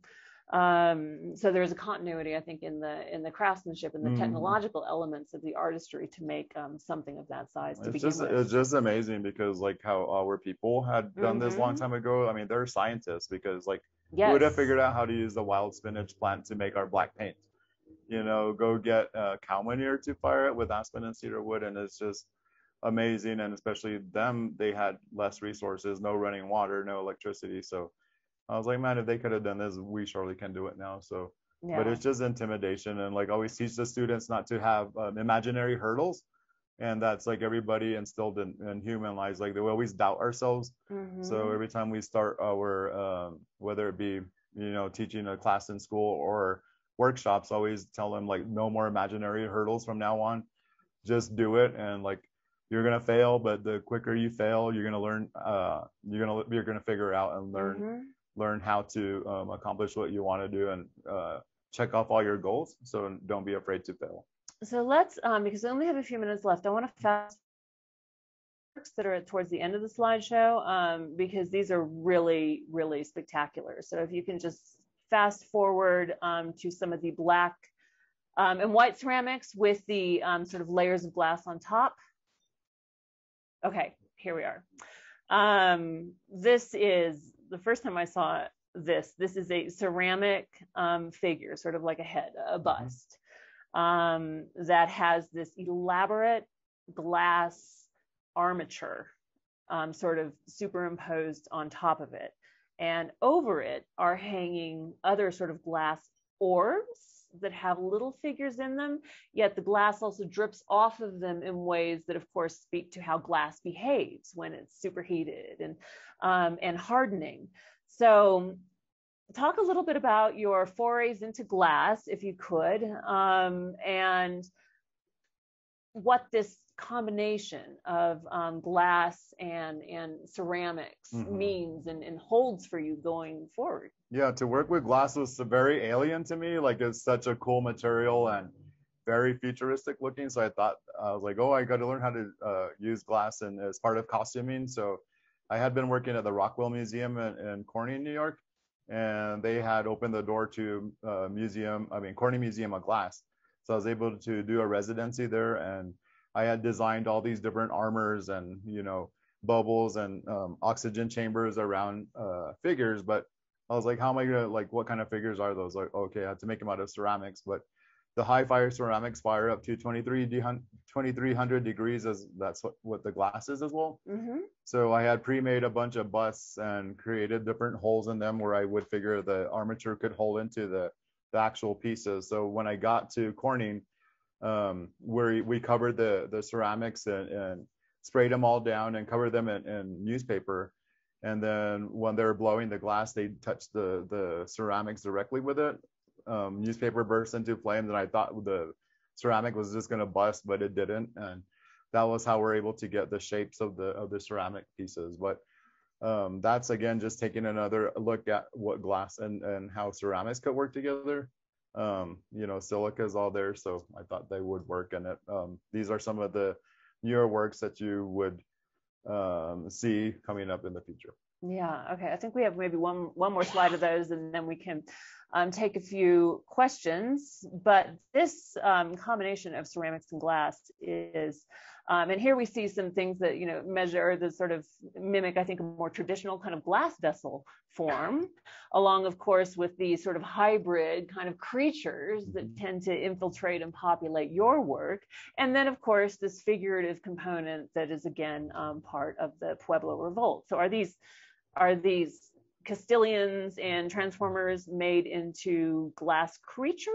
S1: So there's a continuity, I think, in the craftsmanship and the technological elements of the artistry to make something of that size to begin with.
S2: It's just amazing because like how our people had done this long time ago. I mean, they're scientists because like who would have figured out how to use the wild spinach plant to make our black paint? Go get cow manure to fire it with aspen and cedar wood, and it's just amazing. And especially them, they had less resources, no running water, no electricity. So I was like, man, if they could have done this, we surely can do it now. So, but it's just intimidation, and like always teach the students not to have imaginary hurdles, and that's like everybody instilled in human lives. Like they always doubt ourselves. So every time we start our whether it be teaching a class in school or workshops, always tell them like no more imaginary hurdles from now on. Just do it, and like you're gonna fail, but the quicker you fail, you're gonna learn. You're gonna figure out and learn how to accomplish what you want to do, and check off all your goals. So don't be afraid to fail.
S1: So let's, because we only have a few minutes left, I want to fast that are towards the end of the slideshow, because these are really, really spectacular. So if you can just fast forward to some of the black and white ceramics with the sort of layers of glass on top. Okay, here we are. This is the first time I saw this. This is a ceramic figure, sort of like a head, a bust, that has this elaborate glass armature sort of superimposed on top of it. And over it are hanging other sort of glass orbs that have little figures in them, yet the glass also drips off of them in ways that, of course, speak to how glass behaves when it's superheated and hardening. So talk a little bit about your forays into glass, if you could, and what this combination of glass and ceramics means and holds for you going forward.
S2: Yeah, to work with glass was very alien to me. Like it's such a cool material and very futuristic looking. So I was like, oh, I got to learn how to use glass and as part of costuming. So I had been working at the Rockwell Museum in Corning, New York, and they had opened the door to Corning Museum of Glass. So I was able to do a residency there, and I had designed all these different armors and, bubbles and oxygen chambers around figures. But I was like, how am I going to, like, what kind of figures are those? Like, okay, I had to make them out of ceramics. But the high fire ceramics fire up to 2300 degrees, as that's what the glass is as well. So I had pre-made a bunch of busts and created different holes in them where I would figure the armature could hold into the actual pieces. So when I got to Corning, where we covered the ceramics and sprayed them all down and covered them in newspaper. And then when they were blowing the glass, they touched the ceramics directly with it. Newspaper burst into flames, and I thought the ceramic was just going to bust, but it didn't. And that was how we're able to get the shapes of the ceramic pieces. But that's, again, just taking another look at what glass and how ceramics could work together. Silica is all there, so I thought they would work in it. These are some of the newer works that you would see coming up in the future.
S1: Yeah, okay. I think we have maybe one more slide of those, and then we can take a few questions. But this combination of ceramics and glass is, and here we see some things that, measure the sort of mimic, I think, a more traditional kind of glass vessel form, along, of course, with these sort of hybrid kind of creatures that tend to infiltrate and populate your work. And then, of course, this figurative component that is, again, part of the Pueblo Revolt. So are these Castilians and transformers made into glass creatures?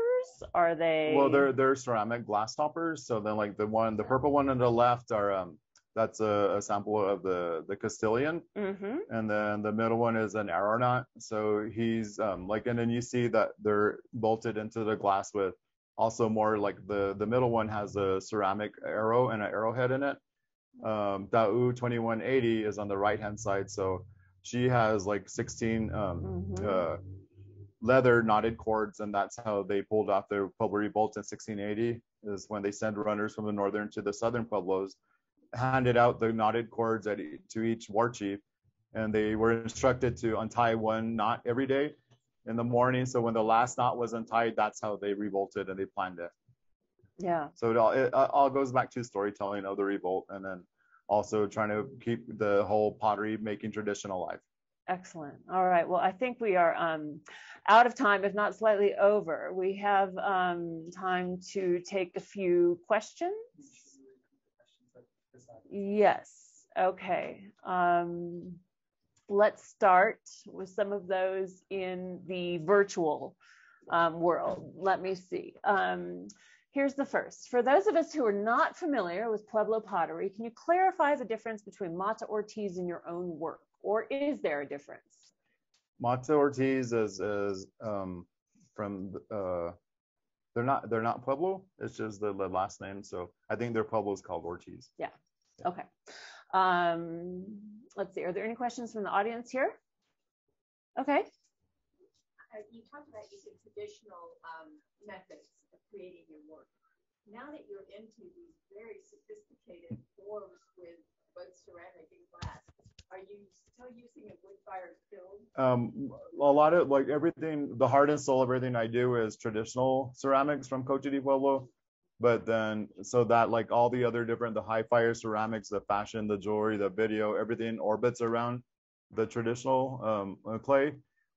S1: Are they?
S2: Well, they're ceramic glass toppers. So then, like the purple one on the left are that's a sample of the Castilian, and then the middle one is an Aeronaut. So he's and then you see that they're bolted into the glass with also more, like the middle one has a ceramic arrow and an arrowhead in it. Da'u 2180 is on the right hand side. So she has like 16 leather knotted cords, and that's how they pulled off the Pueblo Revolt in 1680. is when they send runners from the northern to the southern pueblos, handed out the knotted cords to each war chief, and they were instructed to untie one knot every day in the morning. So when the last knot was untied, that's how they revolted and they planned it.
S1: Yeah.
S2: So it all goes back to storytelling of the revolt, and then also trying to keep the whole pottery making tradition alive.
S1: Excellent. All right. Well, I think we are out of time, if not slightly over. We have time to take a few questions. Yes. Okay. Let's start with some of those in the virtual world. Let me see. Here's the first. For those of us who are not familiar with Pueblo pottery, can you clarify the difference between Mata Ortiz and your own work? Or is there a difference?
S2: Mata Ortiz is from they're not Pueblo. It's just the last name. So I think their Pueblo is called Ortiz.
S1: Yeah. Okay. Let's see. Are there any questions from the audience here? Okay.
S3: You talked about using traditional methods of creating your work. Now that you're into these very sophisticated forms with both ceramic and glass, are you still using a wood-fired kiln?
S2: A lot of like everything, the heart and soul of everything I do is traditional ceramics from Coche de Pueblo. But then, so that like all the other different, the high fire ceramics, the fashion, the jewelry, the video, everything orbits around the traditional clay.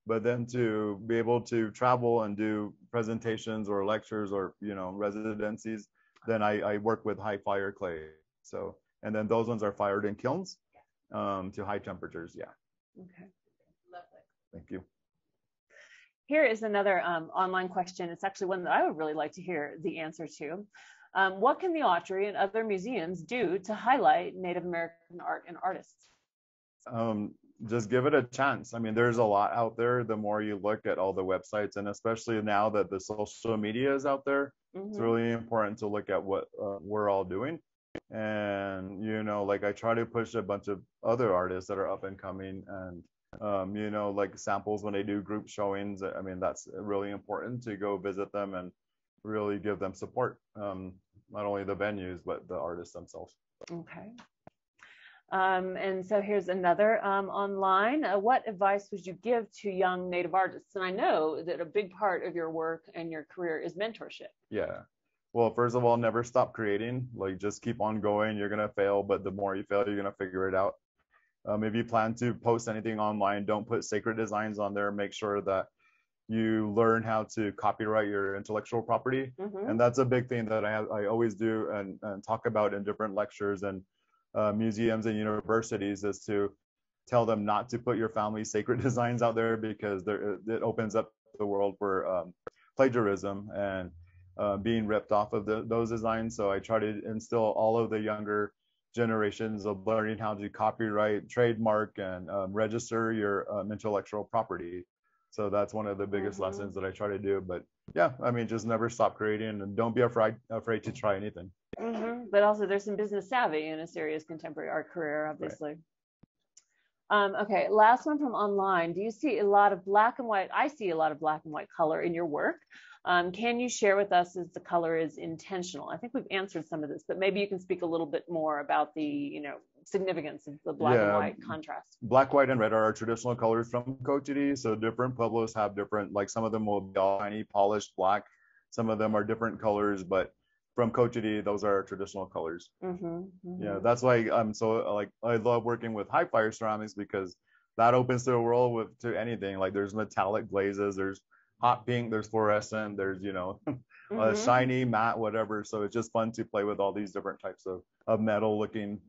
S2: But then to be able to travel and do presentations or lectures or, you know, residencies, then I work with high fire clay. So, and then those ones are fired in kilns to high temperatures. Yeah.
S1: Okay.
S3: Lovely.
S2: Thank you.
S1: Here is another online question. It's actually one that I would really like to hear the answer to. What can the Autry and other museums do to highlight Native American art and artists?
S2: Just give it a chance. I mean, there's a lot out there. The more you look at all the websites, and especially now that the social media is out there, it's really important to look at what we're all doing. And, you know, like I try to push a bunch of other artists that are up and coming, and you know, like samples when they do group showings. I mean, that's really important to go visit them and really give them support. Not only the venues, but the artists themselves.
S1: Okay. And so here's another online. What advice would you give to young Native artists? And I know that a big part of your work and your career is mentorship.
S2: Yeah. Well, first of all, never stop creating. Like, just keep on going. You're going to fail, but the more you fail, you're going to figure it out. If you plan to post anything online, don't put sacred designs on there. Make sure that you learn how to copyright your intellectual property. And that's a big thing that I always do and talk about in different lectures and museums and universities, is to tell them not to put your family's sacred designs out there, because it opens up the world for plagiarism and being ripped off of those designs. So I try to instill all of the younger generations of learning how to copyright, trademark, and register your intellectual property. So that's one of the biggest lessons that I try to do. But yeah, I mean, just never stop creating, and don't be afraid to try anything.
S1: But also there's some business savvy in a serious contemporary art career, obviously. Right. Okay, last one from online. Do you see a lot of black and white? I see a lot of black and white color in your work. Can you share with us if the color is intentional? I think we've answered some of this, but maybe you can speak a little bit more about the, you know, significance of the black and white contrast.
S2: Black, white, and red are our traditional colors from Cochiti. So different pueblos have different, like some of them will be all shiny, polished black. Some of them are different colors, but from Cochiti, those are our traditional colors. Yeah, that's why I'm so like, I love working with high fire ceramics, because that opens the world to anything. Like there's metallic glazes, there's hot pink, there's fluorescent, there's, you know, shiny, matte, whatever. So it's just fun to play with all these different types of metal looking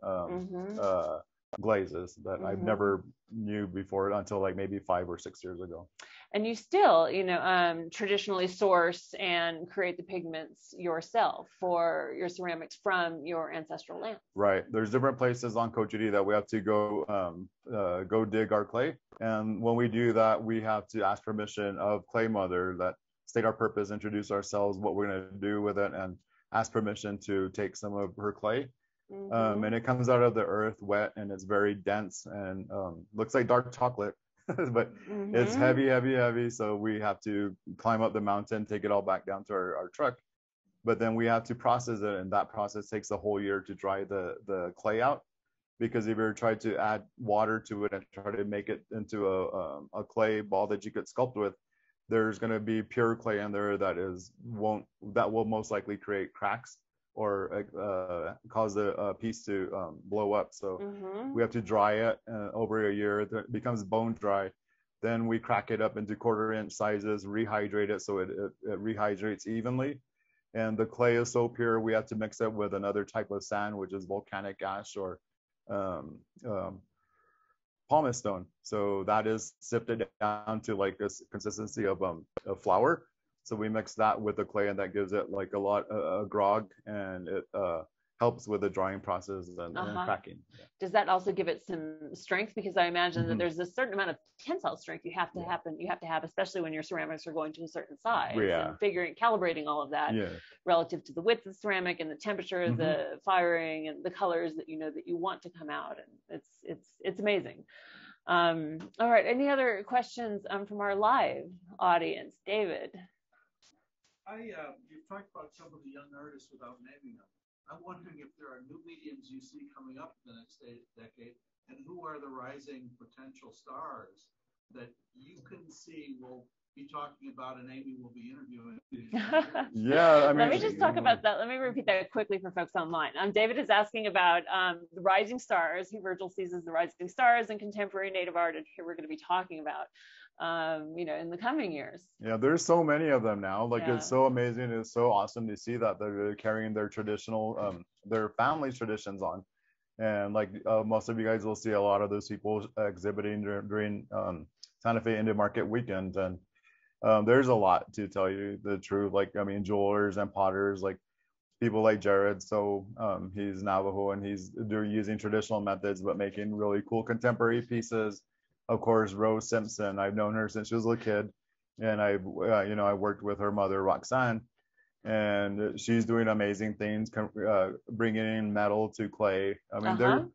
S2: glazes that I've never knew before until like maybe 5 or 6 years ago.
S1: And you still, you know, traditionally source and create the pigments yourself for your ceramics from your ancestral land. Right.
S2: There's different places on Cochiti that we have to go dig our clay. And when we do that, we have to ask permission of Clay Mother, that state our purpose, introduce ourselves, what we're going to do with it, and ask permission to take some of her clay. And it comes out of the earth wet, and it's very dense and looks like dark chocolate. But it's heavy. So we have to climb up the mountain, take it all back down to our truck, but then we have to process it, and that process takes a whole year to dry the clay out. Because if you try to add water to it and try to make it into a clay ball that you could sculpt with, there's going to be pure clay in there that will most likely create cracks or cause the piece to blow up. So we have to dry it over a year. It becomes bone dry. Then we crack it up into 1/4 inch sizes, rehydrate it so it rehydrates evenly. And the clay is so pure, we have to mix it with another type of sand, which is volcanic ash or pumice stone. So that is sifted down to like this consistency of flour. So we mix that with the clay, and that gives it like a lot of grog, and it helps with the drying process and cracking. Yeah.
S1: Does that also give it some strength? Because I imagine that there's a certain amount of tensile strength you have to have, especially when your ceramics are going to a certain size, and calibrating all of that relative to the width of the ceramic and the temperature, the firing, and the colors that that you want to come out. And it's amazing. All right. Any other questions from our live audience? David.
S4: You've talked about some of the young artists without naming them. I'm wondering if there are new mediums you see coming up in the next decade, and who are the rising potential stars that you can see will be talking about and Amy will be interviewing.
S2: Yeah, I mean,
S1: let me just talk about that. Let me repeat that quickly for folks online. David is asking about the rising stars, who Virgil sees as the rising stars in contemporary Native art, and here we're going to be talking about, in the coming years.
S2: Yeah, there's so many of them now. Like it's so amazing. It's so awesome to see that they're carrying their traditional, their family traditions on. And like most of you guys will see a lot of those people exhibiting during Santa Fe Indie Market weekend. And there's a lot, to tell you the truth. Like, I mean, jewelers and potters, like people like Jared. So he's Navajo, and they're using traditional methods, but making really cool contemporary pieces. Of course, Rose Simpson, I've known her since she was a kid, and I worked with her mother, Roxanne, and she's doing amazing things, bringing in metal to clay. I mean, they're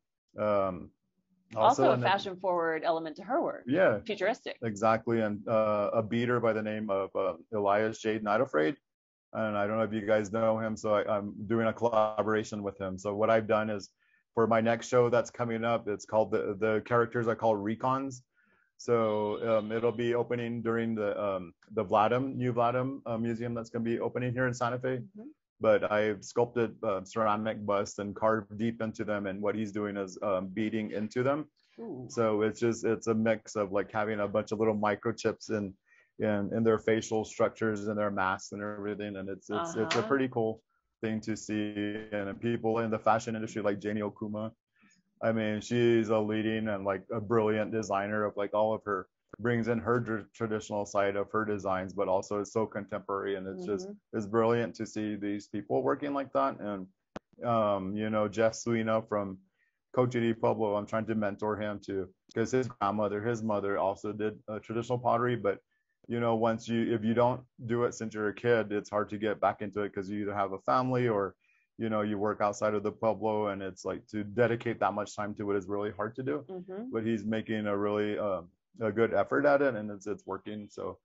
S1: also a fashion-forward element to her work.
S2: Yeah,
S1: futuristic.
S2: Exactly, and a beater by the name of Elias Jade Not Afraid, and I don't know if you guys know him, so I'm doing a collaboration with him. So what I've done is, for my next show that's coming up, it's called the characters are called Recons. So it'll be opening during the New Vladim museum that's going to be opening here in Santa Fe. But I've sculpted ceramic busts and carved deep into them, and what he's doing is beading into them. Ooh. So it's a mix of like having a bunch of little microchips in their facial structures and their masks and everything, and it's a pretty cool thing to see. And people in the fashion industry like Janie Okuma, I mean, she's a leading and like a brilliant designer of like all of her, brings in her traditional side of her designs, but also is so contemporary, and it's brilliant to see these people working like that. And Jeff Suina from Cochiti Pueblo, I'm trying to mentor him too, because his mother also did traditional pottery, but if you don't do it since you're a kid, it's hard to get back into it, because you either have a family or you work outside of the Pueblo, and it's like to dedicate that much time to it is really hard to do. But he's making a really a good effort at it, and it's working. So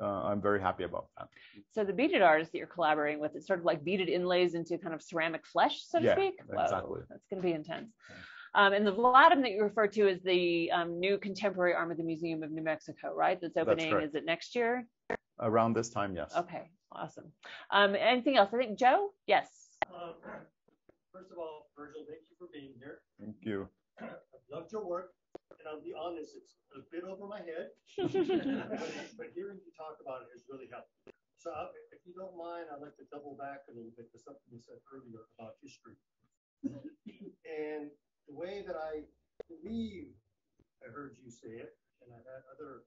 S2: I'm very happy about that.
S1: So the beaded artist that you're collaborating with, it's sort of like beaded inlays into kind of ceramic flesh, so to speak. Whoa, exactly. That's going to be intense. And the Vladim that you refer to is the new contemporary arm of the Museum of New Mexico, right? That's opening. Is it next year?
S2: Around this time, yes.
S1: Okay, awesome. Anything else? I think Joe. Yes.
S5: First of all, Virgil, thank you for being here.
S2: Thank you.
S5: I've loved your work, and I'll be honest, it's a bit over my head, but hearing you talk about it has really helped. So if you don't mind, I'd like to double back a little bit to something you said earlier about history. And the way that I believe I heard you say it, and I've had other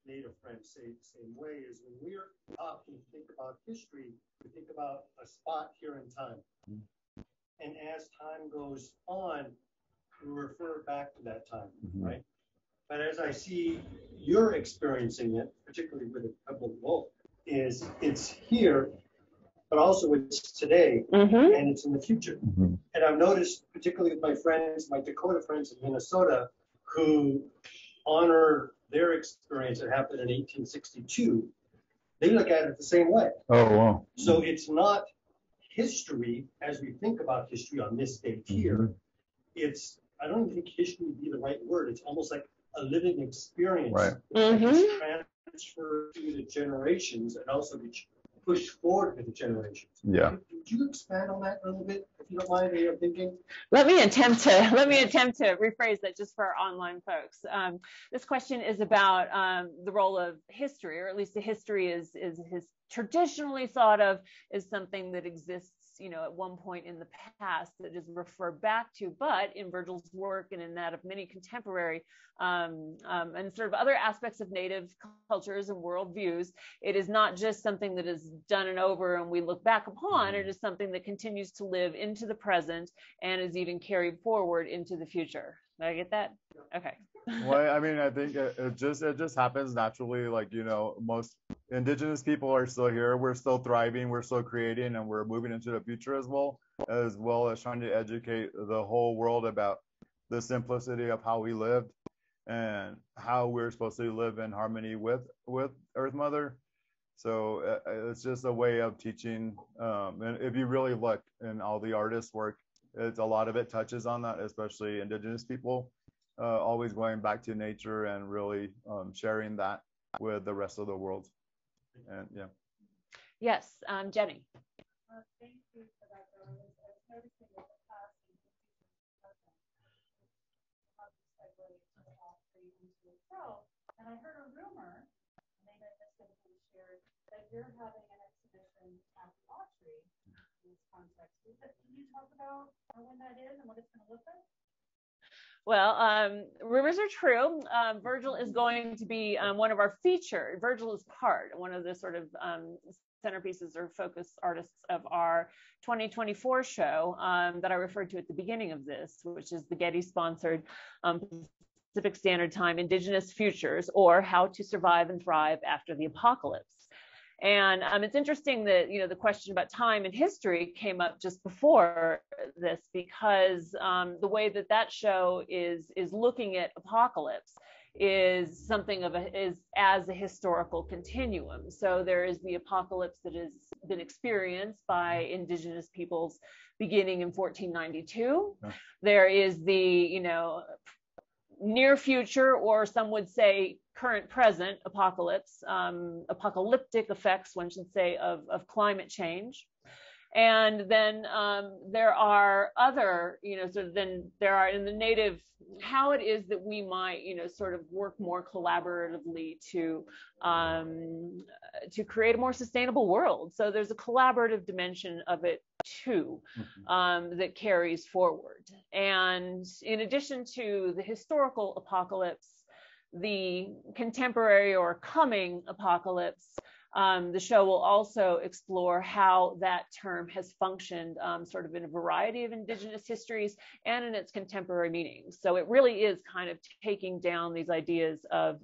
S5: Native friends say it the same way, is when we're often think about history, we think about a spot here in time. And as time goes on, we refer back to that time, right? But as I see you're experiencing it, particularly with the Pueblo Gold, is it's here, but also it's today, and it's in the future. And I've noticed, particularly with my friends, my Dakota friends in Minnesota, who honor their experience that happened in 1862, they look at it the same way.
S2: Oh, wow.
S5: So it's not history, as we think about history on this date here, it's, I don't even think history would be the right word. It's almost like a living experience.
S2: Right.
S5: That is transferred through the generations and also be pushed forward with the generations.
S2: Yeah.
S5: Could you expand on that a little bit, if you don't mind, what you're thinking?
S1: Let me attempt to rephrase that just for our online folks. This question is about the role of history, or at least the history is traditionally thought of as something that exists, at one point in the past that is referred back to, but in Virgil's work and in that of many contemporary and sort of other aspects of Native cultures and worldviews, it is not just something that is done and over and we look back upon. It is something that continues to live into the present and is even carried forward into the future. Did I get that? Okay.
S2: Well, I mean, I think it just happens naturally. Like, most indigenous people are still here. We're still thriving. We're still creating, and we're moving into the future as well as trying to educate the whole world about the simplicity of how we lived and how we're supposed to live in harmony with Earth Mother. So it's just a way of teaching. And if you really look in all the artists' work, a lot of it touches on that, especially indigenous people. Always going back to nature and really sharing that with the rest of the world. And yeah.
S1: Yes, Jenny.
S6: Thank you for that, Bill. I was noticing that the past and how to segue into the Autry into itself. And I heard a rumor, maybe I missed it if it was shared, that you're having an exhibition at the Autry in this context. Can you talk about when that is and what it's going to look like?
S1: Well, rumors are true. Virgil is going to be one of our featured. Virgil is one of the sort of centerpieces or focus artists of our 2024 show that I referred to at the beginning of this, which is the Getty-sponsored Pacific Standard Time Indigenous Futures, or How to Survive and Thrive After the Apocalypse. And it's interesting that, the question about time and history came up just before this, because the way that show is looking at apocalypse is something is as a historical continuum. So there is the apocalypse that has been experienced by indigenous peoples beginning in 1492. Yeah. There is the, near future, or some would say current present apocalypse, apocalyptic effects, one should say, of climate change. And then there are other, there are in the native, how it is that we might, sort of work more collaboratively to create a more sustainable world. So there's a collaborative dimension of it too, that carries forward. And in addition to the historical apocalypse, the contemporary or coming apocalypse, the show will also explore how that term has functioned sort of in a variety of indigenous histories and in its contemporary meanings. So it really is kind of taking down these ideas of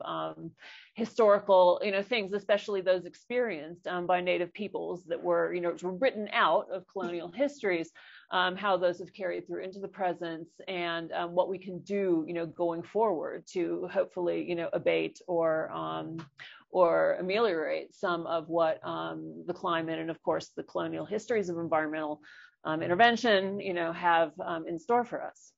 S1: historical, things, especially those experienced by Native peoples that were, were written out of colonial histories, how those have carried through into the present, and what we can do, going forward to hopefully, abate or ameliorate some of what the climate and, of course, the colonial histories of environmental intervention, have in store for us.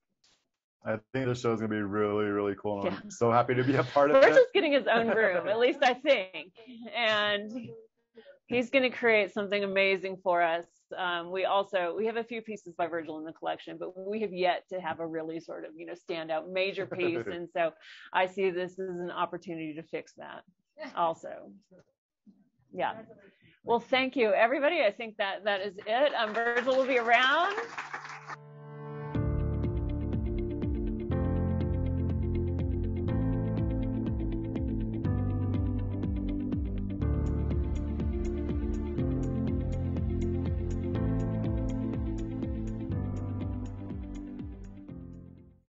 S2: I think the show's gonna be really, really cool. And yeah. I'm so happy to be a part of it.
S1: Virgil's getting his own room, at least I think, and he's gonna create something amazing for us. We have a few pieces by Virgil in the collection, but we have yet to have a really sort of, standout major piece, and so I see this as an opportunity to fix that. Also, yeah. Well, thank you, everybody. I think that is it. Virgil will be around.